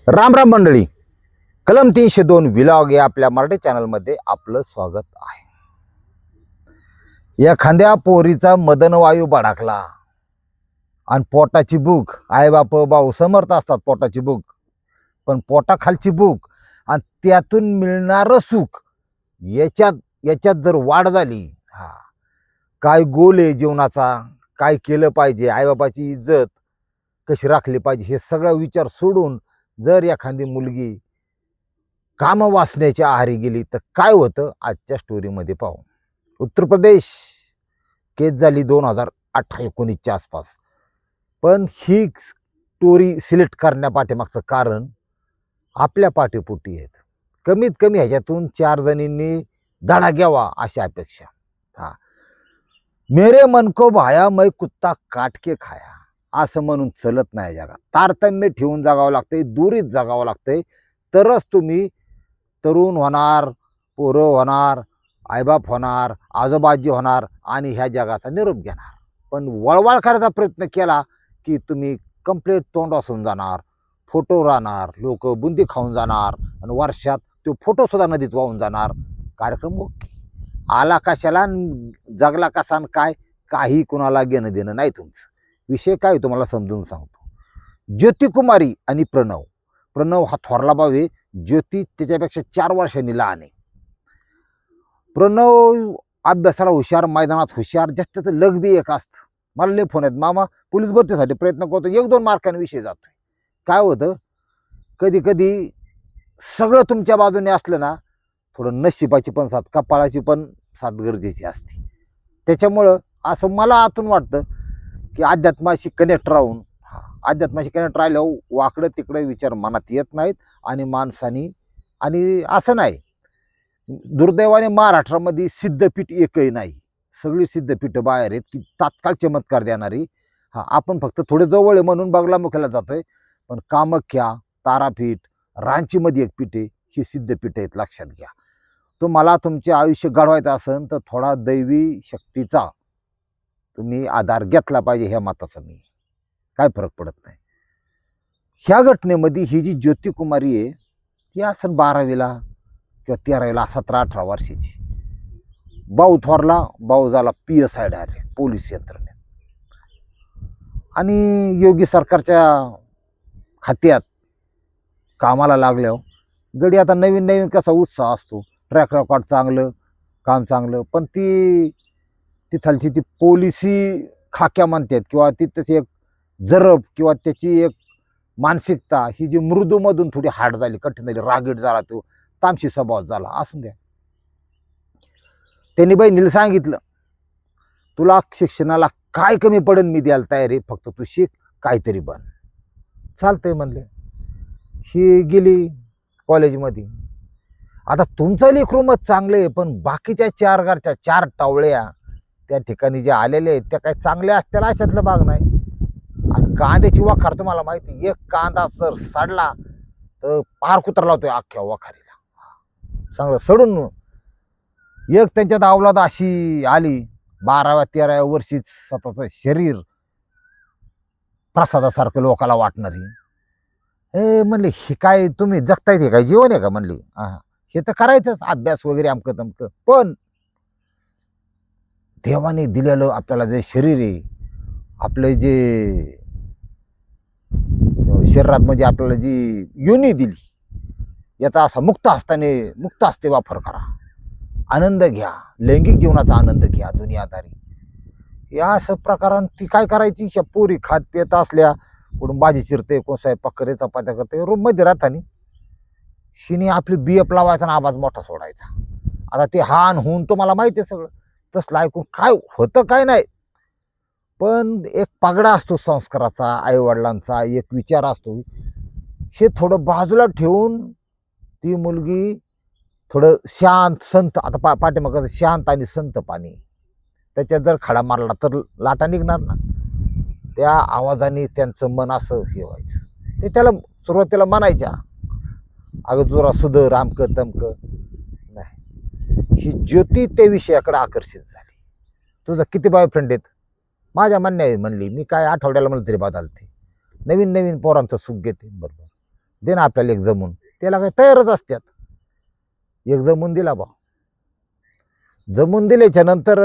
राम राम मंडळी, कलम 302 व्लॉग या आपल्या मराठी चॅनलमध्ये आपलं स्वागत आहे. एखाद्या पोरीचा मदनवायू भडकला आणि पोटाची भूक, आई बाप भाऊ समर्थ असतात पोटाची भूक, पण पोटाखालची भूक आणि त्यातून मिळणारं सुख याच्यात याच्यात जर वाढ झाली, काय गोल आहे जीवनाचा, काय केलं पाहिजे, आईबापाची इज्जत कशी राखली पाहिजे, हे सगळं विचार सोडून जर एखादी मुलगी काम वाचण्याच्या आहारी गेली तर काय होतं आजच्या स्टोरीमध्ये पाहू. उत्तर प्रदेश केस झाली 2018-19च्या आसपास. पण ही स्टोरी सिलेक्ट करण्यापाठीमागचं कारण आपल्या पाठीपोटी आहेत. कमीत कमी ह्याच्यातून 4 जणींनी धडा घ्यावा अशी अपेक्षा. मेरे मन को भाया मैं कुत्ता काट के खाया असं म्हणून चलत नाही जगात. तारतम्य ठेवून जगावं लागतंय, दुरीत जगावं लागतंय, तरच तुम्ही तरुण होणार, पोरं होणार, आईबाप होणार, आजोबाजी होणार आणि ह्या जगाचा निरोप घेणार. पण वळवळ करायचा प्रयत्न केला की तुम्ही कंप्लीट तोंड वासून जाणार, फोटो राहणार, लोक बुंदी खाऊन जाणार आणि वर्षात तो फोटो सुद्धा नदीत वाहून जाणार. कार्यक्रम ओके. आला कशाला, जगला कसा, काय काही कुणाला घेणं देणं नाही तुमचं. विषय काय तुम्हाला समजून सांगतो. ज्योतिकुमारी आणि प्रणव हा थोरला भाऊ आहे. ज्योती त्याच्यापेक्षा 4 वर्षांनी लहान आहे. प्रणव अभ्यासाला हुशार, मैदानात हुशार, जास्त त्याचं लग बी एक असतं. मला लय फोन आहेत, मामा पोलीस भरतीसाठी प्रयत्न करतो, 1-2 मार्कांनी विषय जातोय. काय होतं, कधी कधी सगळं तुमच्या बाजूने असलं ना, थोडं नशिबाची पण साथ, कपाळाची पण साथ गरजेची असते. त्याच्यामुळं असं मला आतून वाटतं की अध्यात्माशी कनेक्ट राहून, अध्यात्माशी कनेक्ट राहिल्यावर वाकडं तिकडं विचार मनात येत नाहीत आणि माणसानी, आणि असं नाही, दुर्दैवाने महाराष्ट्रामध्ये सिद्धपीठ एकही नाही. सगळी सिद्धपीठं बाहेर आहेत की तात्काळ चमत्कार देणारी. आपण फक्त थोडे जवळ आहे म्हणून बगलामुखीला जातोय, पण कामाख्या, तारापीठ, रांचीमध्ये एक पीठ आहे, ही सिद्धपीठ आहेत, लक्षात घ्या. तुम्हाला तुमचे आयुष्य घडवायचं असेल तर थोडा दैवी शक्तीचा तुम्ही आधार घेतला पाहिजे, ह्या मताचा मी. काय फरक पडत नाही. ह्या घटनेमध्ये ही जी ज्योतिकुमारी आहे ती असेल 12वीला किंवा 13वीला, 17-18 वर्षाची. भाऊ थोरला, भाऊ झाला PSI डायरेक्ट पोलीस यंत्रणेत, आणि योगी सरकारच्या खात्यात कामाला लागल्यावर गडी आता नवीन नवीन कसा उत्साह असतो, ट्रॅक रेकॉर्ड चांगलं, काम चांगलं. पण तिथलची ती पोलिसी खाक्या म्हणतात किंवा ती त्याची एक जरब किंवा त्याची एक मानसिकता ही जी मृदूमधून थोडी हार्ड झाली, कठीण झाली, रागीट झाला, तो तामशी स्वभाव झाला. असून द्या. त्यांनी बहिणीला सांगितलं, तुला शिक्षणाला काय कमी पडेल मी द्यायला तयार आहे, फक्त तू शिक, काहीतरी बन. चालतंय म्हणले. ही गेली कॉलेजमध्ये. आता तुमचं लेकरू मत चांगले आहे, पण बाकीच्या 4 घरच्या 4 टावळ्या त्या ठिकाणी ज्या आलेल्या आहेत त्या काही चांगल्या असतील अशातलं भाग नाही. आणि कांद्याची वखार तुम्हाला माहिती, एक कांदा जर सडला तर पार कुत्रा लावतोय अख्ख्या वखारीला, चांगलं सडून. एक त्यांच्यात अवलाद अशी आली, 12व्या-13व्या वर्षीच स्वतःचं शरीर प्रसादासारखं लोकाला वाटणारी. म्हणले हे काय तुम्ही जगतायत, हे काय जीवन आहे का म्हणली. हे तर करायचंच, अभ्यास वगैरे अमकं तमकं, पण देवाने दिलेलं आपल्याला जे शरीर आहे, आपले जे शरीरात म्हणजे आपल्याला जी योनी दिली, याचा असा मुक्त हस्ते वापर करा, आनंद घ्या, लैंगिक जीवनाचा आनंद घ्या दुनियादारी. या असं प्रकारान ती काय करायची, पोरी खात पित असल्या, कुठून भाजी चिरते, कोण स्वयंपाक करे, चपात्या करते, रूम मध्ये राहतानी शिनी आपली BF लावायचा आणि आवाज मोठा सोडायचा. आता ते हान होऊन तुम्हाला माहिती आहे सगळं. तसलं ऐकून काय होतं काय नाही, पण एक पगडा असतो संस्काराचा, आईवडिलांचा एक विचार असतो, हे थोडं बाजूला ठेवून ती मुलगी थोडं शांत संत, आता पाठीमागं शांत आणि संत पाणी, त्याच्यात जर खडा मारला तर लाटा निघणार ना. त्या आवाजाने त्यांचं मन असं हे व्हायचं. ते त्याला सुरुवातीला म्हणायच्या, अगं जोरा सुधर, रामकं तमकं नाही. ही ज्योती त्या विषयाकडे आकर्षित झाली. तुझं किती बॉयफ्रेंड आहेत, माझ्या म्हणणे म्हणली, मी काय आठवड्याला म्हणलं तरी बदलते, नवीन नवीन पोरांचं सुख घेते. बरोबर, दे ना आपल्याला एक जमून, त्याला काय तयारच असतात. एक जमून दिला बा. जमून दिल्याच्या नंतर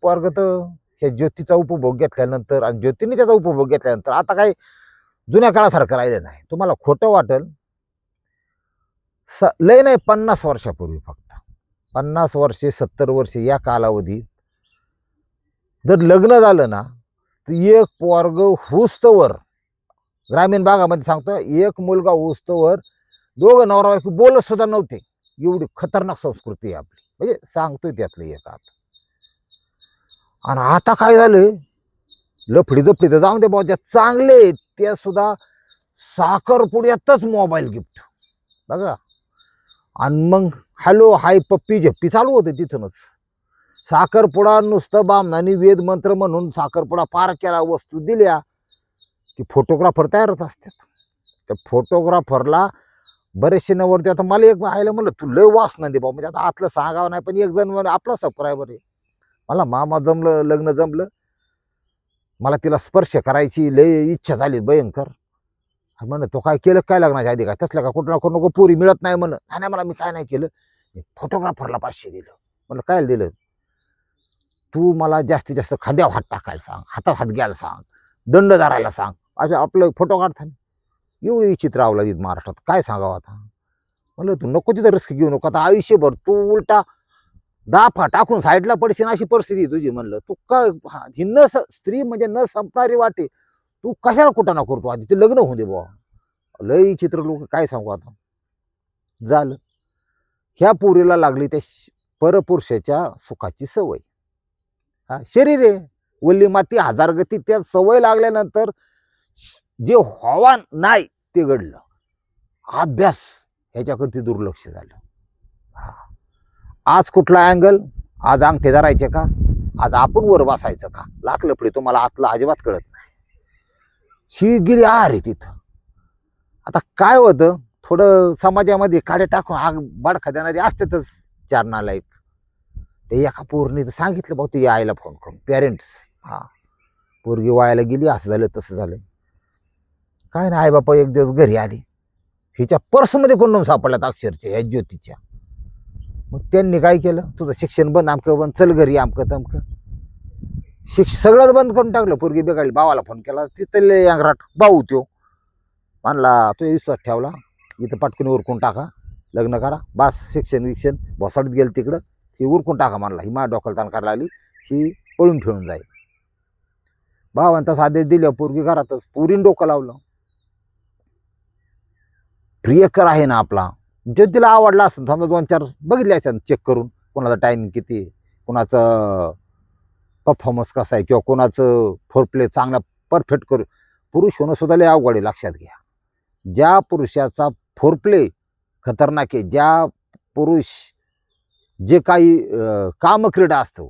पोरग तर ह्या ज्योतीचा उपभोग घेतल्यानंतर आणि ज्योतीने त्याचा उपभोग घेतल्यानंतर आता काही जुन्या काळासारखं राहिलं नाही. तुम्हाला खोटं वाटेल, लय नाही 50 वर्षापूर्वी, फक्त 50 वर्षे 70 वर्षे या कालावधीत जर लग्न झालं ना, तर एक पोरग हुस्तवर, ग्रामीण भागामध्ये सांगतो, एक मुलगा हुस्तवर दोघं नवरा बायको बोलत सुद्धा नव्हते. एवढी खतरनाक संस्कृती आहे आपली, म्हणजे सांगतोय त्यातलं एक आता. आणि आता काय झालं, लफडी जफडी तर जाऊन दे भाऊ, त्या चांगले त्या सुद्धा साखरपुड्यातच मोबाईल गिफ्ट बघा. आणि मग हॅलो हाय पप्पी झप्पी चालू होते तिथूनच. साखरपुडा नुसतं बामणानी वेद मंत्र म्हणून साखरपुडा पार केला, वस्तू दिल्या की फोटोग्राफर तयारच असतात. त्या फोटोग्राफरला बरेचसे नवरते, आता मला एक आयला म्हणलं तू लय वास नाही दे बाबा, म्हणजे आता आतलं सांगावं नाही, पण एक जण म्हणजे आपला सबस्क्रायबर आहे, मला मामा जमलं, लग्न जमलं, मला तिला स्पर्श करायची लय इच्छा झाली भयंकर. म्हण तो काय केलं काय लग्नाच्या आधी, काय तसलं का कुठं ना नको पुरी मिळत नाही म्हण. नाही मला मी काय नाही केलं, फोटोग्राफरला 500 दिलं. म्हणलं काय दिलं, तू मला जास्तीत जास्त खांद्यावर हात टाकायला सांग, हातात हात घ्यायला सांग, दंड धरायला सांग, असं आपलं फोटो काढताना. एवढी विचित्र अवलादीत महाराष्ट्रात, काय सांगावं आता. म्हणलं तू नको तिथं रिस्क घेऊ नको, आता आयुष्यभर तू उलटा दाफा टाकून साईडला पडशील अशी परिस्थिती तुझी. म्हणलं तू काय ही न स्त्री म्हणजे न संपणारी वाटे, तू कशाला कुठं ना करतो, आधी ते लग्न होऊ दे बुवा. लय चित्र लोक, काय सांगू आता. झालं ह्या पोरीला लागली त्या परपुरुषाच्या सुखाची सवय. हा शरीर आहे, वल्ली माती हजार गती, त्या सवय लागल्यानंतर जे व्हावा नाही ते घडलं. अभ्यास ह्याच्याकडे दुर्लक्ष झालं. हा आज कुठला अँगल, आज अंगठे धरायचे का, आज आपण वर बसायचं का, लाख लफडी तुम्हाला आतला अजिबात कळत नाही. ही गिरी आहे तिथं. आता काय होतं, थोडं समाजामध्ये काढे टाकून आग बडखा देणारी असतातच चार नालायक. ते एका पोरनी तर सांगितलं भाऊ, ते आईला फोन करून, पेरेंट्स, हा पोरगी वायाला गेली, असं झालं तसं झालं. काय ना, आई बापा एक दिवस घरी आली, हिच्या पर्समध्ये कोंडून सापडल्यात अक्षरच्या ह्या ज्योतीच्या. मग त्यांनी काय केलं, तुझं शिक्षण बंद, आमकं बंद, चल घरी, आमकं तमकं. सगळंच बंद करून टाकलं. पोरगी बेगाळली, भावाला फोन केला, तिथं अंगराट भाऊ त्यो म्हणला, तो विश्वास ठेवला, इथं पटकन उरकून टाका, लग्न करा, बस शिक्षण विक्षण बसाडत गेलं तिकडं, ही उरकून टाका म्हणला. ही मा डोक्याला ताण करायला लागली, ही पळून फिरून जाईल. भावांता आदेश दिल्या, पोरगी घरातच, पुरीन डोकं लावलं. प्रियकर आहे ना आपला, जो तिला आवडला असं समजा 2-4 बघितले असं चेक करून, कोणाचा टाइम किती, कोणाचं परफॉर्मन्स कसा आहे, किंवा कोणाचं फोरप्ले चांगला परफेक्ट करू. पुरुष होणं सुद्धा लय अवघड आहे, लक्षात घ्या. ज्या पुरुषाचा फोरप्ले खतरनाक आहे, ज्या पुरुष जे काही कामक्रीडा असतो,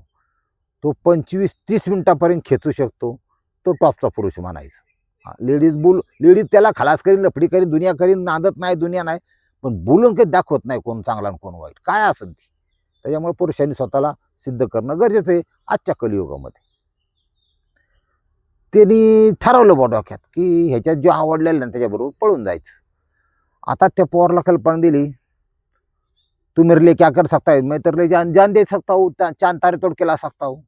तो 25-30 मिनिटापर्यंत खेचू शकतो, तो टॉपचा पुरुष म्हणायचा. लेडीज त्याला खलास करीन, लफडी करीन, दुनिया करीन, नांदत नाही, दुनिया नाही, पण बोलून काही दाखवत नाही कोण चांगला आणि कोण वाईट, काय असेल ती. त्याच्यामुळे पुरुषांनी स्वतःला सिद्ध करणं गरजेचं आहे आजच्या कलियुगामध्ये. त्यांनी ठरवलं बा डोक्यात की ह्याच्यात जो आवडलेला ना त्याच्याबरोबर पळून जायचं. आता त्या पोराला कल्पना दिली, तू मेरे लिए क्या कर सकता है, मैं तेरे लिए जान दे सकता हूँ, चांद तारे तोड़ के ला सकता हूँ,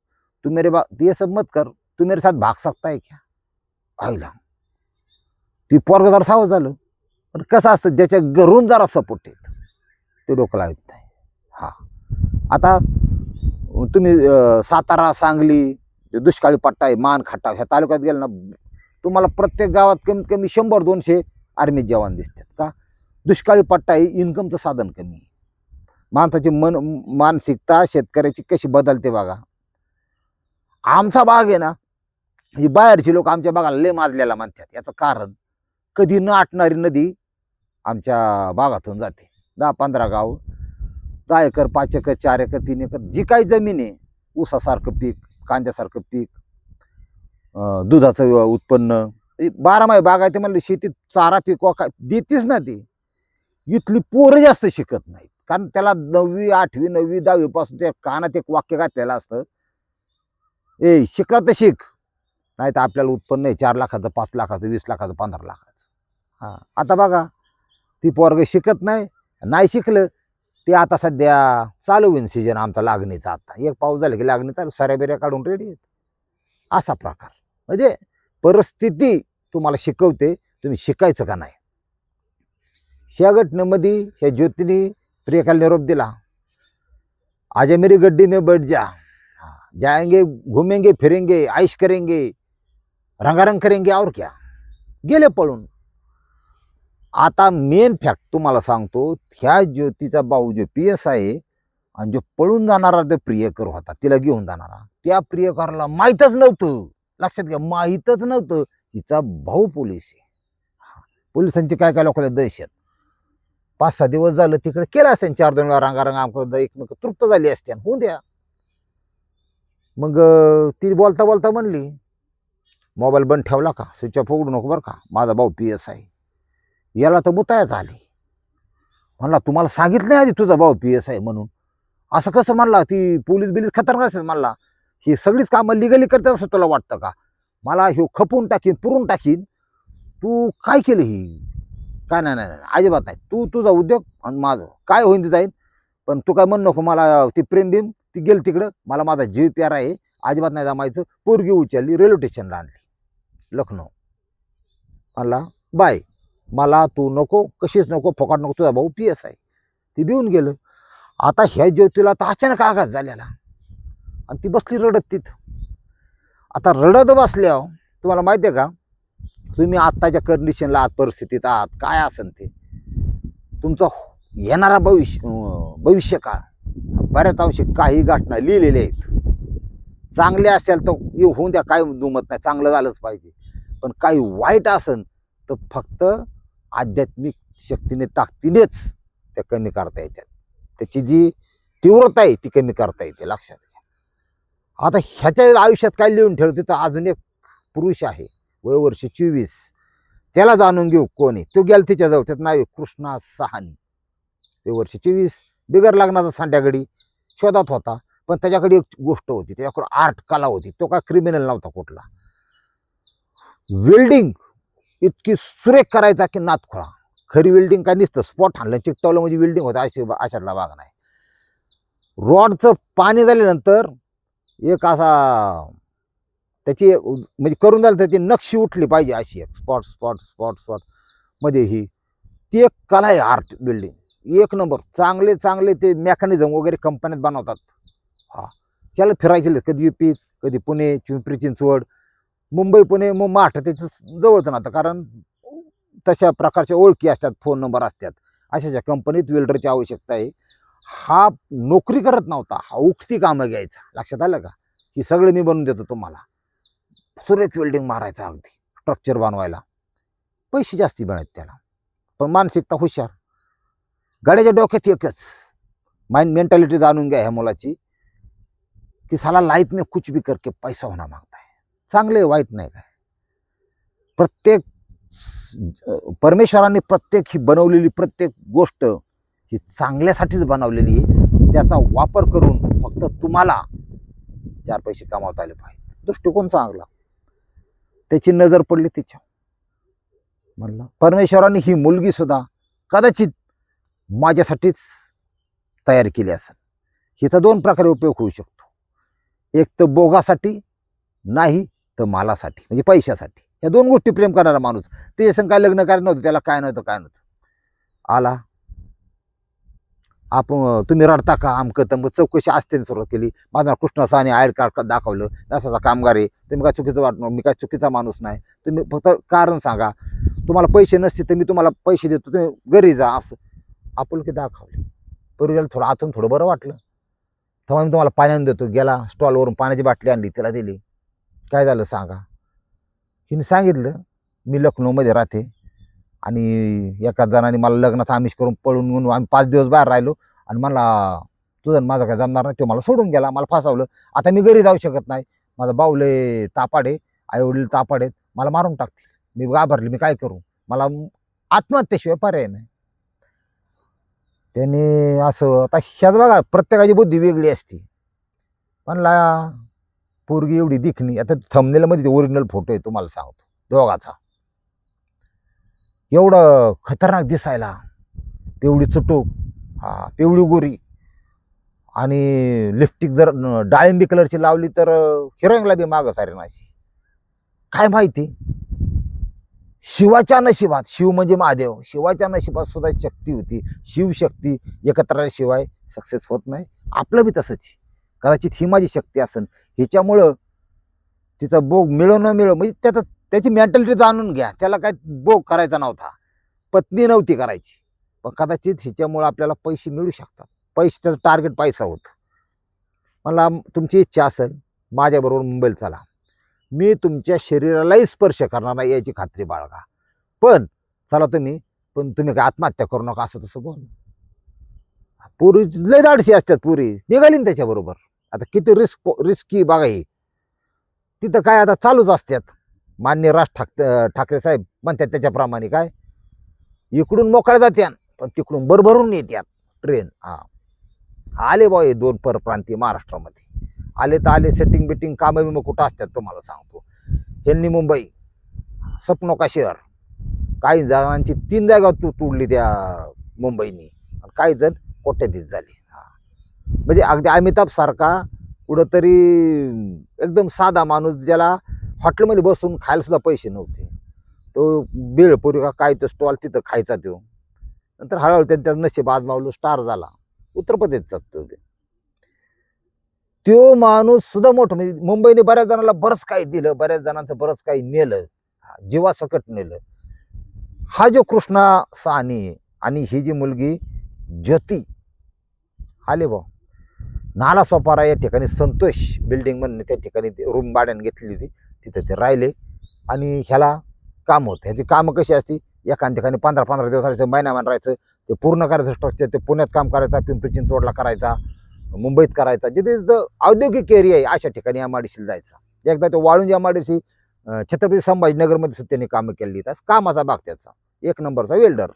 तू मेरे ये सब मत कर, तू मेरे साथ भाग सकता है क्या. आईला ती पोरग जरा सावध झालं. पण कसं असतं, ज्याच्या घरून जरा सपोर्ट येत ते डोकं लावत नाही. हा आता तुम्ही सातारा, सांगली, दुष्काळी पट्टा आहे, मान खटाव ह्या तालुक्यात गेलं ना, तुम्हाला प्रत्येक गावात कमीत कमी 100-200 आर्मी जवान दिसतात. का, दुष्काळी पट्टा आहे, इन्कमचं साधन कमी आहे. माणसाची मानसिकता शेतकऱ्याची कशी बदलते बघा. आमचा भाग आहे ना, ही बाहेरची लोक आमच्या भागाला लय माजलेला म्हणतात. याचं कारण, कधी न आटणारी नदी आमच्या भागातून जाते. 10-15 गाव, 10 एकर, 5 एकर, 4 एकर, 3 एकर, जी काही जमीन आहे, ऊसासारखं पीक, कांद्यासारखं पीक, दुधाचं उत्पन्न, 12 बागायती म्हणलं, शेतीत चारा पिकवा काय देतीच ना ती. इथली पोरं जास्त शिकत नाहीत, कारण त्याला 9वी, 8वी, 9वी, 10वी पासून त्या कानात एक वाक्य घातलेलं असतं, ए शिकला तर शिक, नाही तर आपल्याला उत्पन्न आहे 4 लाखाचं, 5 लाखाचं, 20 लाखाचं, 15 लाखाचं. हा आता बघा, ती पोरग शिकत नाही शिकलं ते आता सध्या चालू होईन सीजन आमचा लागणीचा. आता एक पाऊस झाला की लागणी चालू, सऱ्या बिऱ्या काढून रेडी आहेत. असा प्रकार. म्हणजे परिस्थिती तुम्हाला शिकवते, तुम्ही शिकायचं का नाही. ह्या घटनेमध्ये ह्या ज्योतीने प्रियकाला निरोप दिला, आज मेरी गड्डी में बैठ जा, जाएंगे घूमेंगे फिरेंगे ऐश करेंगे रंगारंग करेंगे और क्या. गेले पळून. आता मेन फॅक्ट तुम्हाला सांगतो, ह्या ज्योतीचा भाऊ जो PS आहे आणि जो पळून जाणारा जो प्रियकर होता तिला घेऊन जाणारा, त्या प्रियकरला माहीतच नव्हतं. लक्षात घ्या, माहीतच नव्हतं हिचा भाऊ पोलीस आहे. पोलिसांची काय काय लोकांना दहशत. 5-6 दिवस झालं तिकडे केलं असते 4-2 वेळा रांगारंग आमक एकमेक तृप्त झाली असते. होऊन द्या. मग ती बोलता बोलता म्हणली, मोबाईल बंद ठेवला का, स्विच ऑफ उघडू नको बरं का, माझा भाऊ PS आहे. याला तर मुतायच आली. म्हणला तुम्हाला सांगितलं नाही आधी तुझा भाऊ PS आहे म्हणून. असं कसं म्हणला, ती पोलीस बिलीस खतरनाक असेल म्हणला. ही सगळीच कामं लिगली करते असं तुला वाटतं का. मला ह्यो खपून टाकीन पुरून टाकीन. तू काय केलं ही. काय नाही नाही अजिबात नाही. तू तुझा उद्योग आणि माझं काय होईन ते जाईन. पण तू काय म्हण नको मला ती प्रेम बिम ती गेल तिकडं. मला माझा जीव प्यारा आहे, अजिबात नाही जमायचं. पोरगी उचलली रेल्वे स्टेशनला आणली लखनौ. म्हणला बाय, मला तू नको, कशीच नको, फोकाट नको, तुझा भाऊ PS आहे. ती भिवून गेलं. आता ह्या ज्योतीला तर अचानक आघात झालेला आणि ती बसली रडत तिथं. आता रडत बसल्यावर तुम्हाला माहिती आहे का, तुम्ही आत्ताच्या कंडिशनला आहात, परिस्थितीत आहात, काय असेल ते तुमचं येणारा भविष्य काळ बऱ्याच अंशी काही घटना लिहिलेल्या आहेत. चांगले असेल तर होऊन द्या, काय दुमत नाही, चांगलं झालंच पाहिजे. पण काही वाईट असेल तर फक्त आध्यात्मिक शक्तीने ताकदीनेच त्या कमी करता येतात. त्याची जी तीव्रता आहे ती कमी करता येते. लक्षात घ्या. आता ह्याच्या आयुष्यात काय लिहून ठेवते, तर अजून एक पुरुष आहे, वय वर्ष 24. त्याला जाणून घेऊ कोण आहे. तो गेला तिच्याजवळ, त्याचं नाव आहे कृष्णा सहानी. वय वर्ष 24, बिगर लग्नाचा सांड्यागडी शोधात होता. पण त्याच्याकडे एक गोष्ट होती, त्याच्याकडे आर्ट कला होती. तो काय क्रिमिनल नव्हता कुठला. वेल्डिंग इतकी सुरेख करायचा की नात खोळा. खरी वेल्डिंग काय नसतं, स्पॉट हाणलं चिकटवलं म्हणजे वेल्डिंग होतं, अशातला भाग नाही. रॉडचं पाणी झाल्यानंतर एक असा त्याची म्हणजे करून झालं त्याची नक्षी उठली पाहिजे अशी एक स्पॉट स्पॉट स्पॉट स्पॉट मध्ये ही ती एक कला आहे. आर्ट बिल्डिंग एक नंबर. चांगले चांगले ते मेकॅनिझम वगैरे कंपन्यात बनवतात. हा, त्याला फिरायचे कधी UP, कधी पुणे, पिंपरी चिंचवड, मुंबई, पुणे, माठ त्याचं जवळच नव्हतं. कारण तशा प्रकारच्या ओळखी असतात, फोन नंबर असतात. अशाच्या कंपनीत वेल्डरची आवश्यकता आहे. हा नोकरी करत नव्हता, हा उक्ती कामं घ्यायचा. लक्षात आलं का. ही सगळं मी बनवून देतो तुम्हाला. सुरेख वेल्डिंग मारायचा, अगदी स्ट्रक्चर बनवायला. पैसे जास्ती मिळायचे त्याला, पण मानसिकता हुशार. गाड्याच्या डोक्यात एकच मेंटॅलिटी जाणून घ्या ह्या मुलाची, की साला लाईफ में कुछ भी करके पैसा होना मागता है. चांगले वाईट नाही काय. प्रत्येक परमेश्वराने प्रत्येक ही बनवलेली प्रत्येक गोष्ट ही चांगल्यासाठीच बनवलेली आहे. त्याचा वापर करून फक्त तुम्हाला 4 पैसे कमावता आले पाहिजे. दृष्टिकोन चांगला. त्याची नजर पडली तिच्या. म्हणलं परमेश्वराने ही मुलगी सुद्धा कदाचित माझ्यासाठीच तयार केली असेल. हिचा 2 प्रकारे उपयोग होऊ शकतो. एक तर भोगासाठी, नाही तर मालासाठी, म्हणजे पैशासाठी. या 2 गोष्टी प्रेम करणारा माणूस. त्याच्या संग काय लग्न करायला नव्हतं, त्याला काय नव्हतं आला. आपण तुम्ही रडता का आमकं तमकं चौकशी असते सुरुवात केली. माझा कृष्णा साने आय कार्ड दाखवलं, असाचा कामगार आहे, तुम्ही काय चुकीचं वाटणार, मी काय चुकीचा माणूस नाही, तुम्ही फक्त कारण सांगा. तुम्हाला पैसे नसते तर मी तुम्हाला पैसे देतो, तुम्ही घरी जा. असं आपुलकी दाखवली. पूर्वीला थोडं आतून थोडं बरं वाटलं. तेव्हा मी तुम्हाला पाण्यानं देतो. गेला स्टॉलवरून पाण्याची बाटली आणली, त्याला दिली. काय झालं सांगा. हिने सांगितलं मी लखनौमध्ये राहते आणि एका जणाने मला लग्नाचं आमिष करून पळून घेऊन आम्ही 5 दिवस बाहेर राहिलो आणि मला तुझं माझं काय जमणार नाही. तो मला सोडून गेला, मला फसवलं. आता मी घरी जाऊ शकत नाही. माझा भाऊले तापाड आहे, आईवडील तापाड आहेत, मला मारून टाकतील. मी घाबरली, मी काय करू. मला आत्महत्येशिवाय पर्याय नाही. त्याने असं आता ह्याच बघा, प्रत्येकाची बुद्धी वेगळी असते. म्हणला पोरगी एवढी दिखणी. आता थंबनेलमध्ये ओरिजिनल फोटो आहे, तुम्हाला सांगतो दोघाचा. एवढं खतरनाक दिसायला. पिवळी चुटूक, हा पिवळी गोरी, आणि लिपस्टिक जर डाळिंबी कलरची लावली तर हिरोईनला बी मागं सारेन अशी. काय माहिती, शिवाच्या नशिबात, शिव म्हणजे महादेव, शिवाच्या नशिबात सुद्धा शक्ती होती. शिवशक्ती एकत्र आल्याशिवाय सक्सेस होत नाही. आपलं बी तसंच आहे. कदाचित ही माझी शक्ती असेल, ह्याच्यामुळं तिचा भोग मिळो न मिळो, म्हणजे त्याची मेंटॅलिटी जाणून घ्या. त्याला काय भोग करायचा नव्हता, पत्नी नव्हती करायची, पण कदाचित हिच्यामुळं आपल्याला पैसे मिळू शकतात. पैसे, त्याचं टार्गेट पैसा होतं. मला तुमची इच्छा असेल माझ्याबरोबर मुंबईला चला, मी तुमच्या शरीरालाही स्पर्श करणार नाही याची खात्री बाळगा. पण चला तुम्ही, पण तुम्ही काय आत्महत्या करू नका असं तसं बोल. पुरी लय धाडशी असतात, पुरी निघाली ना त्याच्याबरोबर. आता किती रिस्की बघा ही. तिथं काय आता चालूच असतात. माननीय ठाकरे साहेब म्हणतात त्याच्याप्रमाणे, काय इकडून मोकळ्या जात्यान पण तिकडून भरभरून येत्यात ट्रेन. हा आले बा हे 2 परप्रांतीय महाराष्ट्रामध्ये, आले तर आले. सेटिंग बिटिंग कामं बिमं कुठं असतात तुम्हाला सांगतो. ह्यांनी मुंबई सपनो का शहर, काही जणांची 3 जागा तोडली त्या मुंबईनी, काही जण कोट्याधीश झाले. म्हणजे अगदी अमिताभ सारखा कुठंतरी एकदम साधा माणूस, ज्याला हॉटेलमध्ये बसून खायला सुद्धा पैसे नव्हते, तो बेळपुरी का काय तो स्टॉल तिथं खायचा. तो नंतर हळूहळू त्याचं नशीब आजमावलं, स्टार झाला. उत्तर प्रदेशचा तो माणूस सुद्धा मोठं, म्हणजे मुंबईने बऱ्याच जणांना बरंच काही दिलं, बऱ्याच जणांचं बरंच काही नेलं, जीवासकट नेलं. हा जो कृष्णा साहनी आणि ही जी मुलगी ज्योती आले बा नालासोपारा या ठिकाणी, संतोष बिल्डिंग म्हणून त्या ठिकाणी रूम भाड्याने घेतली होती, तिथं ते राहिले. आणि ह्याला काम होतं. ह्याची कामं कशी असती, एका ठिकाणी 15-15 दिवस राहायचं, महिन्यामान राहायचं, ते पूर्ण करायचं स्ट्रक्चर. ते पुण्यात काम करायचा, पिंपरी चिंचवडला करायचा, मुंबईत करायचा, जिथे औद्योगिक एरिया आहे अशा ठिकाणी एमआयडीसीला जायचा. एकदा तो वाळूंज एमआयडीसी छत्रपती संभाजीनगरमध्ये सुद्धा त्यांनी कामं केली. कामाचा भाग त्याचा, 1 नंबरचा वेल्डर.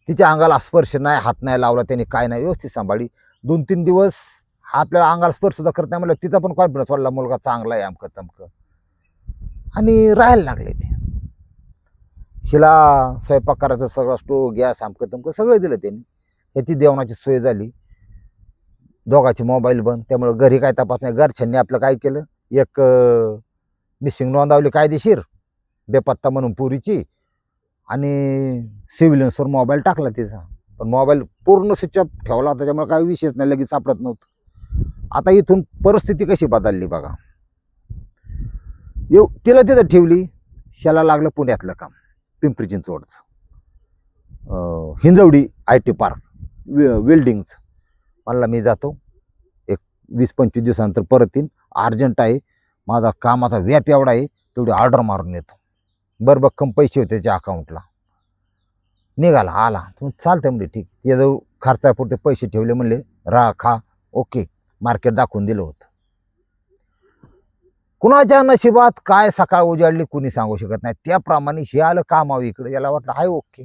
तिच्या अंगाला स्पर्श नाही, हात नाही लावला त्यांनी, काय नाही, व्यवस्थित सांभाळी. 2-3 दिवस हा आपल्याला अंगाला स्पर्श सुद्धा करत नाही म्हणलं, तिचा पण कॉन्फिडन्स वाढला, मुलगा चांगला आहे अमकं तमकं, आणि राहायला लागले ते. हिला स्वयंपाक करायचं सगळं, स्टोव गॅस अमकं तमकं सगळं दिलं त्यांनी. ह्याची जेवणाची सोय झाली. दोघांचे मोबाईल बंद, त्यामुळं घरी काय तपास नाही. घरच्यांनी आपलं काय केलं, एक मिसिंग नोंदवली कायदेशीर, बेपत्ता म्हणून पुरीची, आणि सिव्हिलन्सवर मोबाईल टाकला तिचा. पण मोबाईल पूर्ण स्विच ऑफ ठेवला होता, त्यामुळे काही विषयच नाही, लगेच सापडत नव्हतं. आता इथून परिस्थिती कशी बदलली बघा. तिला तिथं ठेवली, शाला लागलं पुण्यातलं काम, पिंपरी चिंचवडचं, हिंजवडी IT पार्क वेल्डिंगचं. म्हणला मी जातो, एक 20-25 दिवसानंतर परत येईन, अर्जंट आहे, माझा कामाचा व्याप एवढा आहे, तेवढी ऑर्डर मारून येतो. बरं भक्कम पैसे होते त्याच्या अकाउंटला. निघाला, आला, चालतंय म्हणजे ठीक. याजवळ खर्चापुरते पैसे ठेवले, म्हणले राहा खा, ओके. मार्केट दाखवून दिलं होतं. कुणाच्या नशिबात काय सकाळ उजाडली कुणी सांगू शकत नाही. त्याप्रमाणे हे आलं कामावं इकडे, याला वाटलं हाय ओके.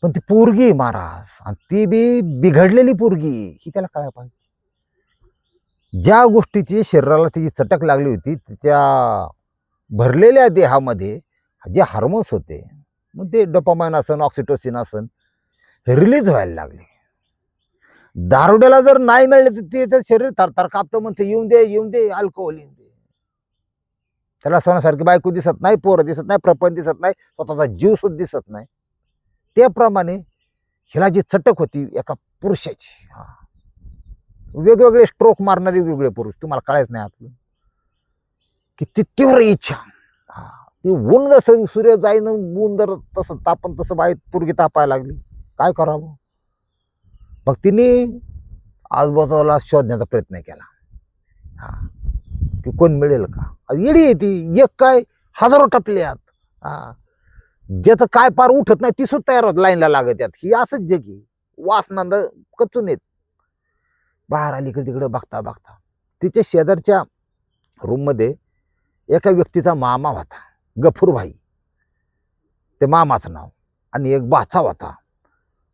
पण ती पोरगी महाराज, आणि ती बी बिघडलेली पोरगी, ही त्याला कळायला पाहिजे. ज्या गोष्टीची शरीराला तिची चटक लागली होती, तिच्या भरलेल्या देहामध्ये जे हार्मोन्स होते, मग ते डोपामाइन असन, ऑक्सिटोसिन असन, रिलीज व्हायला लागले. दारुड्याला जर नाही मिळले तर ते शरीर थरथर कापतं, म्हणते येऊन दे येऊन दे, अल्कोहोल येऊन दे. त्याला सोन्यासारखी बायको दिसत नाही, पोरं दिसत नाही, प्रपंच दिसत नाही, स्वतःचा जीव सुद्धा दिसत नाही. त्याप्रमाणे हिला जी चटक होती एका पुरुषाची, वेगवेगळे स्ट्रोक मारणारे वेगवेगळे पुरुष, तुम्हाला कळायचं नाही आतलं किती तीव्र इच्छा. ती ऊन जसं सूर्य जाईन, ऊन जर तसं तापन तसं बाई पोरगी तापायला लागली. काय करावं, मग तिने आजूबाजूला शोधण्याचा प्रयत्न केला, की कोण मिळेल का. येडी आहे ती, एक काय हजारो टपल्यात, ज्याचं काय पार उठत नाही ती सुद्धा तयार होत लाईनला लागत यात. ही असंच जगी वासना कचून येत. बाहेर आली इकडे तिकडे बघता बघता तिच्या शेजारच्या रूममध्ये एका व्यक्तीचा मामा होता, गफूरभाई ते मामाचं नाव, आणि एक बाचा होता,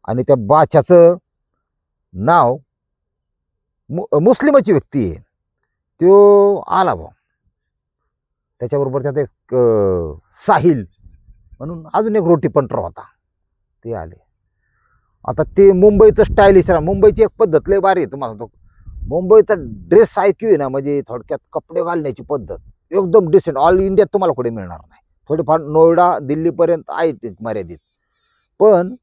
आणि त्या बाच्याचं नाव मुस्लिमाची व्यक्ती आहे. तो आला भाऊ, त्याच्याबरोबर त्यात एक साहिल म्हणून अजून एक रोटी पंटर होता. ते आले. आता ते मुंबईचं स्टायलिश राहा, मुंबईची एक पद्धत लय भारी आहे तुम्हाला सांगतो. मुंबईचा ड्रेस ऐकू आहे ना, म्हणजे थोडक्यात कपडे घालण्याची पद्धत एकदम डिसेंट. ऑल इंडियात तुम्हाला कुठे मिळणार नाही. थोडेफार नोएडा दिल्लीपर्यंत आहे ते मर्यादित, पण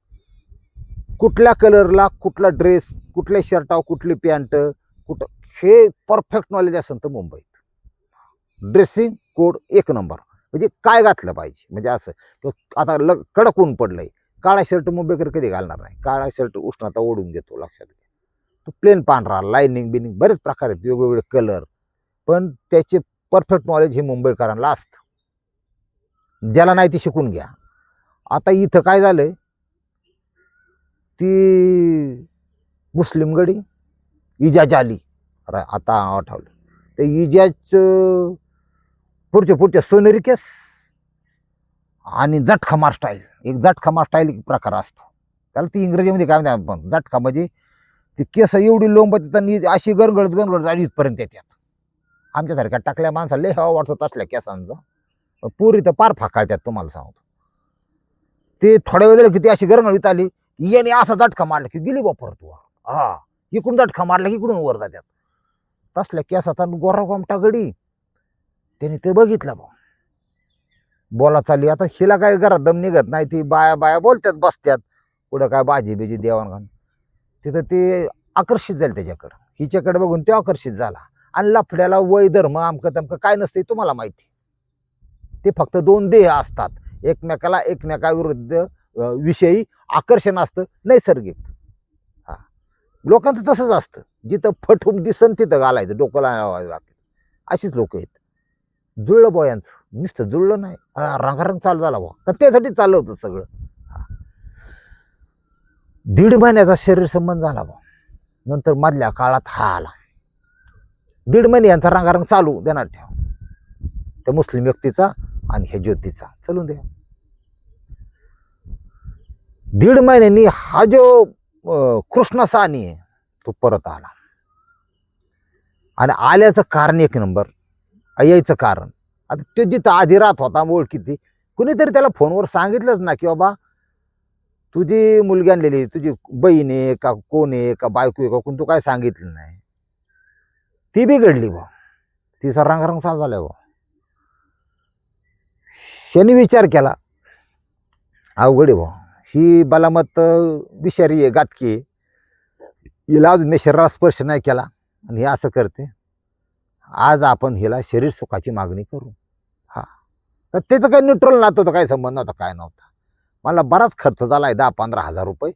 कुठल्या कलरला कुठला ड्रेस, कुठल्या शर्टावर कुठली पॅन्ट, कुठं, हे परफेक्ट नॉलेज असेल तर मुंबईत ड्रेसिंग कोड एक नंबर. म्हणजे काय घातलं पाहिजे, म्हणजे असं आता कडक ऊन पडलंय, काळा शर्ट मुंबईकर कधी घालणार नाही. काळा शर्ट उष्णता ओढून घेतो, लक्षात घ्या. तो प्लेन पांढरा, लाईनिंग बिनिंग बरेच प्रकार आहेत, वेगवेगळे कलर, पण त्याचे परफेक्ट नॉलेज हे मुंबईकरांना असतं. ज्याला नाही ते शिकून घ्या. आता इथं काय झालंय, ती मुस्लिम गडी इजाज आली, आता आठवलं ते इजाजचं पुढच्या सोनेरी केस आणि जटखमार स्टाईल. एक जटखमार स्टाईल एक प्रकार असतो, त्याला ती इंग्रजीमध्ये काय म्हणतात आपण, जटखा. म्हणजे ती केस एवढी लोंबत आणि अशी गणगडत आणि इथपर्यंत येतात. आमच्यासारख्या टाकल्या माणसाला लय हवा वाटत असल्या केसांचा, पुरी तर पार फाकाळतात तुम्हाला सांगतो. ते थोड्या वेळ की ती अशी गरगडीत आली, याने असा झटका मारला की गेली वापर तू, हा इकडून झटका मारला की इकडून वर जातात. तसल्या केसाचा गोरा गोमटा गडी, त्याने ते बघितलं बा, बोला चालली. आता हिला काय घरात दम निघत नाही, ती बाया बाया बोलतात, बसत्यात पुढं काय भाजी बिजी देवाण घालून. तिथं ते आकर्षित झाले त्याच्याकडं, हिच्याकडे बघून ते आकर्षित झाला. आणि लफड्याला वय धर्म अमकं तमकं काय नसते तुम्हाला माहिती. ते फक्त दोन देह असतात, एकमेकाविरुद्ध विषयी आकर्षण असतं नैसर्गिक. हा, लोकांचं तसंच असतं, जिथं फटून दिसन तिथं घालायचं, डोकं लावायचं लागतं. अशीच लोक आहेत. जुळलं बॉ यांचं, नुसतं जुळलं नाही, रंगारंग चालू झाला बॉ, तर त्यासाठी चाललं होतं सगळं. 1.5 महिन्याचा शरीर संबंध झाला बॉ. नंतर मधल्या काळात हा आला. 1.5 महिने यांचा रंगारंग चालू देणार ठेवा, त्या मुस्लिम व्यक्तीचा आणि ह्या ज्योतीचा चालून द्या. 1.5 महिन्यांनी हा जो कृष्ण सानी आहे तो परत आला. आणि आल्याचं कारण एक नंबर, यायचं कारण, आता ते जिथं आधी राहत होता ओळखीती, कुणीतरी त्याला फोनवर सांगितलंच ना की बाबा तुझी मुलगी आणलेली, तुझी बहीण आहे का कोण आहे का बायको आहे का कोण, तू काय सांगितलं नाही. ती बिघडली बा, तिचा रंगारंग चालू झालाय बा. शनी विचार केला, अवघड आहे बा, ही बलामत विषारी आहे, गातकी आहे, हिला अजून मी शरीराला स्पर्श नाही केला आणि हे असं करते. आज आपण हिला शरीर सुखाची मागणी करू. हा, तर त्याचं काही न्यूट्रल नातं होतं, काही संबंध नव्हता, काय नव्हता. मला बराच खर्च झाला आहे, 10-15 हजार रुपये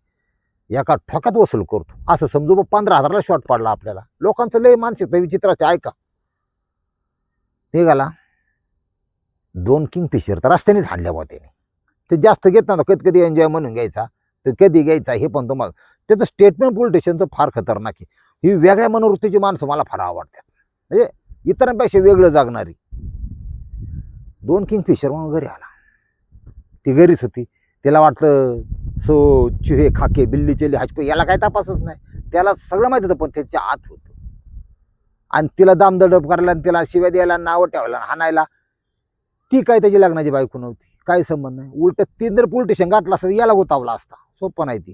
एका ठोक्यात वसूल करतो असं समजू. 15,000ला शॉर्ट पडला आपल्याला. लोकांचं लय मानसिकता विचित्राचे, ऐका. निघाला 2 किंगफिशर तर रस्त्यानेच हाणल्या बा त्याने. ते जास्त घेत नव्हतं, कधी कधी एन्जॉय म्हणून घ्यायचा, तर कधी घ्यायचा हे पण तुम्हाला. त्याचं स्टेटमेंट पोलीस स्टेशनचं फार खतरनाक आहे. ही वेगळ्या मनोवृत्तीची माणसं मला फार आवडतात, म्हणजे इतरांपेक्षा वेगळं जागणारी. 2 किंगफिशर म्हणून घरी आला. ती घरीच होती. तिला वाटलं सो चुहे खाके बिल्ली चेली हाजको, याला काय तपासच नाही, त्याला सगळं माहिती होतं, पण त्याच्या आत होतं. आणि तिला दामदडप करायला आणि तिला शिव्या द्यायला, नावं ठेवायला, हाणायला. ती काय त्याची लग्नाची बायको नव्हती, काही संबंध नाही. उलट ती जर पोलीस स्टेशन गाठला असतं याला गोतावला असता. सोपं नाही ती,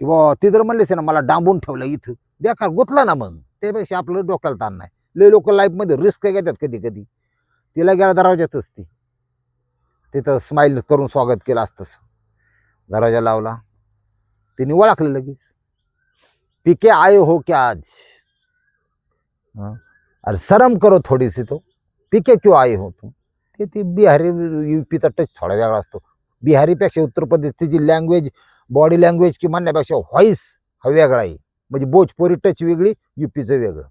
की बा ती जर म्हणलीस ना मला डांबून ठेवलं इथं, बेकार गुतला ना. मग त्यापेक्षा आपलं डोक्याला ताण नाही. लय लोक लाईफमध्ये रिस्क घेतात कधी कधी. तिला गेला दरवाज्यातच ती, तिथं स्माईल करून स्वागत केलं असतंच. दरवाजा लावला, तिने ओळखलं लगेच, पीके आए हो क्या आज. अरे शर्म करो थोडी सी, तो पीके क्यों आए हो तुम. ती बिहारी यूपीचा टच थोडा वेगळा असतो. बिहारीपेक्षा उत्तर प्रदेशची लँग्वेज, बॉडी लँग्वेज की म्हणण्यापेक्षा व्हॉइस हा वेगळा आहे. म्हणजे भोजपुरी टच वेगळी, यूपीचं वेगळं.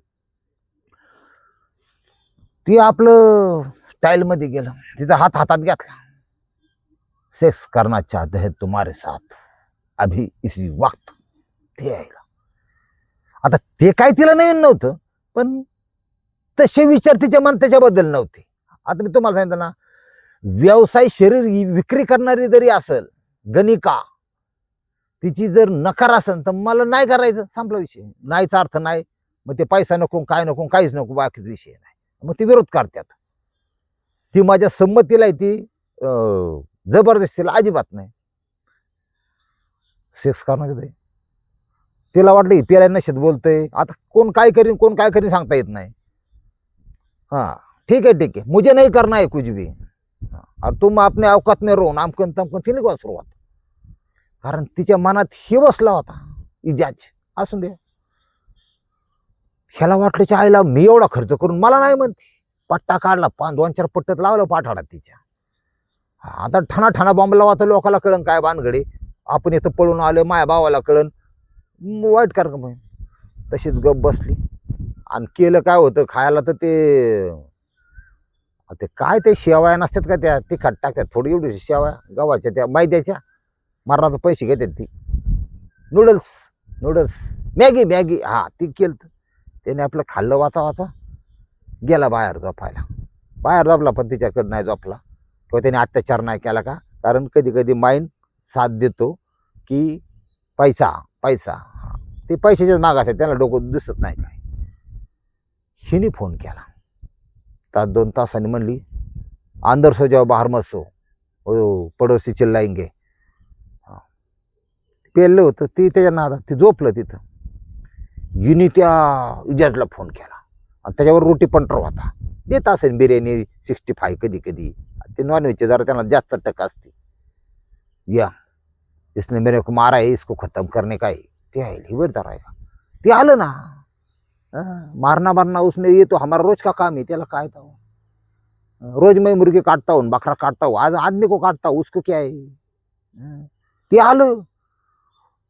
ती आपलं स्टाईलमध्ये गेलं, तिचा हात हातात घेतला. सेक्स करना चाहते हैं तुम्हारे साथ अभी इसी वक्त. ते आहे का. आता ते काय तिला नवीन नव्हतं, पण तसे विचार तिच्या मन त्याच्याबद्दल नव्हते. आता मी तुम्हाला सांगितलं ना, व्यवसाय शरीर विक्री करणारी जरी असेल गणिका, तिची जर नकार असेल तर मला नाही करायचं, संपला विषय. नाहीचा अर्थ नाही, मग ते पैसा नको, काय नको, काहीच नको, बाकीचा विषय नाही. मग ते विरोध करतात. ती माझ्या संमतीला आहे, ती जबरदस्तीला अजिबात नाही. सेक्स करणार ते तिला वाटलं ही पियाला नशेत बोलतंय. आता कोण काय करीन सांगता येत नाही. हाँ ठीक है मुझे नहीं करना है कुछ भी. और तुम अपने अवकात में रहो नामकन तमकन तिने का सुरुवात. कारण तिच्या मनात हे बसला होता इजाज असून दे. ह्याला वाटल्याच्या आईला मी एवढा खर्च करून मला नाही म्हणते. पट्टा काढला 2-4 पट्ट्यात लावलं पाठाडात तिच्या. आता ठाणा बॉम्ब लावायचा लोकाला कळण काय भानगडे. आपण इथं पळून आलो माया भावाला कळण वाईट कर मग. तशीच गप बसली. आणि केलं काय होतं खायला तर ते काय ते शेवया नसतात का त्या तिखट टाकतात थोडी एवढी शेवया गव्हाच्या त्या मैद्याच्या मरणाचे पैसे घेतात ती. नूडल्स मॅगी हा ती केलं. त्याने आपलं खाल्लं वाचा गेला बाहेर झोपला पण तिच्याकडं नाही झोपला किंवा त्याने अत्याचार नाही केला का. कारण कधी माइंड साथ देतो की पैसा ते पैशाच्याच मागास आहे त्याला डोकं दिसत नाही काय. हिने फोन केला 2 तासांनी म्हणली अंदर सो जाओ बाहर मत सो पडोसी चिल्लाएंगे. पेरलं होतं ती त्याच्या नादात ती झोपलं तिथं. हिने त्या इजाजला फोन केला आणि त्याच्यावर रोटी पंटर होता. देत असेल बिर्याणी 65 कधी ते नॉनव्हेजचे जरा त्यांना जास्त टक असते. या इसने मेरे को मारा है इसको खत्म करने का है. ते आहे हिवरदार आहे का ते आलं ना. मारना उसने ये तो हमारा रोज का काम है. त्याला काय था रोज मैं मुर्गी काटता हूँ बकरा काटता हूँ आज आदमी को काटता हूँ उसको क्या है. ते आलं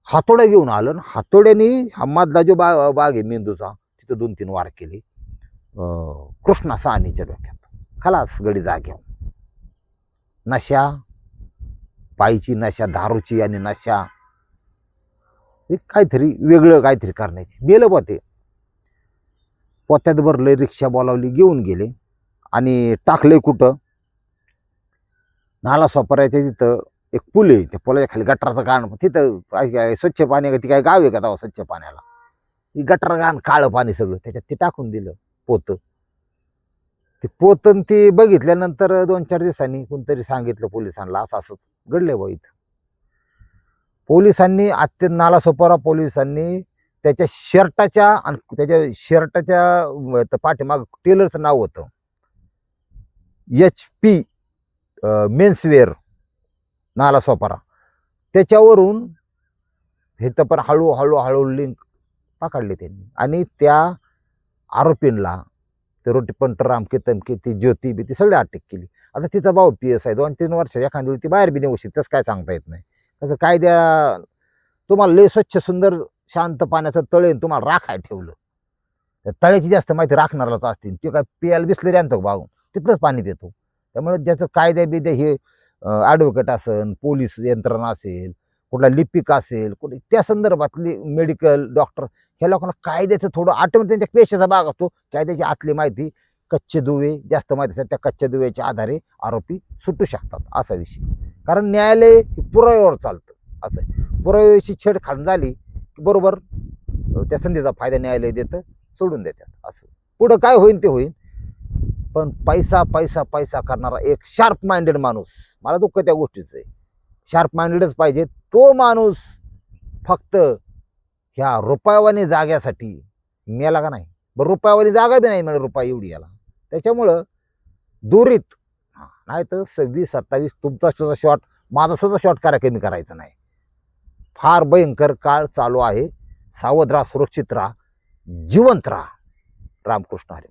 हातोड्या घेऊन आलं ना. हातोड्याने मधला जो बाग आहे मेंदूचा तिथं 2-3 वार केले. कृष्णा सानीच्या डोक्यात खलास गडी जाग्यावर. नशा पायची नशा दारूची आणि नशा काहीतरी वेगळं काहीतरी करण्याची. गेलं बा ते पोत्यात भरले रिक्षा बोलावली घेऊन गेले आणि टाकले कुठं नाला सोपाऱ्याच्या तिथं एक पूल आहे. त्या पुलाच्या खाली गटाराचं गाण तिथं काय स्वच्छ पाणी ती काय गाव आहे का तेव्हा स्वच्छ पाण्याला. ती गटार गाण काळं पाणी सगळं त्याच्यात ते टाकून दिलं पोतं. ते पोतन ते बघितल्यानंतर 2-4 दिवसांनी कोणतरी सांगितलं पोलिसांना असं घडले बा इथं. पोलिसांनी नालासोपारा पोलिसांनी त्याच्या शर्टाच्या आणि त्याच्या पाठीमाग टेलरचं नाव होतं HP मेन्सवेअर नालासोपारा. त्याच्यावरून हे तर पण हळूहळू लिंक पकडले त्यांनी आणि त्या आरोपींना ते रोटी पंटर आमके तमके ती ज्योती ती सगळी अटक केली. आता तिचा भाऊ PS आहे 2-3 वर्ष एखादी ती बाहेर बी नेऊ शकते तसं काय सांगता येत नाही. तसं कायद्या तुम्हाला लय स्वच्छ सुंदर शांत पाण्याचं तळे तुम्हाला राखाय ठेवलं तर तळ्याची जास्त माहिती राखणारलाच असतील. ते काय पियाला बिसलेरी आणतो भाऊ तिथलंच पाणी देतो. त्यामुळे ज्याचं कायद्या बिद्या हे ॲडव्होकेट असेल पोलीस यंत्रणा असेल कुठला लिपिक असेल कुठे त्या संदर्भातली मेडिकल डॉक्टर ह्या लोकांना कायद्याचं थोडं ऑटोमॅटिक त्यांच्या पेशाचा भाग असतो. कायद्याची आतली माहिती कच्चे दुवे जास्त माहिती असतात. त्या कच्च्या दुव्याच्या आधारे आरोपी सुटू शकतात असा विषय. कारण न्यायालय पुराव्यावर चालतं. असं पुराव्याची छेडछाड झाली की बरोबर त्या संधीचा फायदा न्यायालय देतं सोडून देतात. असं पुढं काय होईल ते होईल. पण पैसा करणारा एक शार्प माइंडेड माणूस मला दुःख त्या गोष्टीचं आहे. शार्प माइंडेडच पाहिजे तो माणूस. फक्त ह्या रुपयावानी जाग्यासाठी मेला का नाही. बरं रुपयावानी जागा बी नाही म्हणजे रुपया एवढी याला. त्याच्यामुळं दुरीत नाही तर 26-27 तुमचा सुद्धा शॉट माझा सुद्धा शॉट कमी करायचं नाही. फार भयंकर काळ चालू आहे. सावध राहा सुरक्षित राहा जिवंत राहा. रामकृष्ण हरी.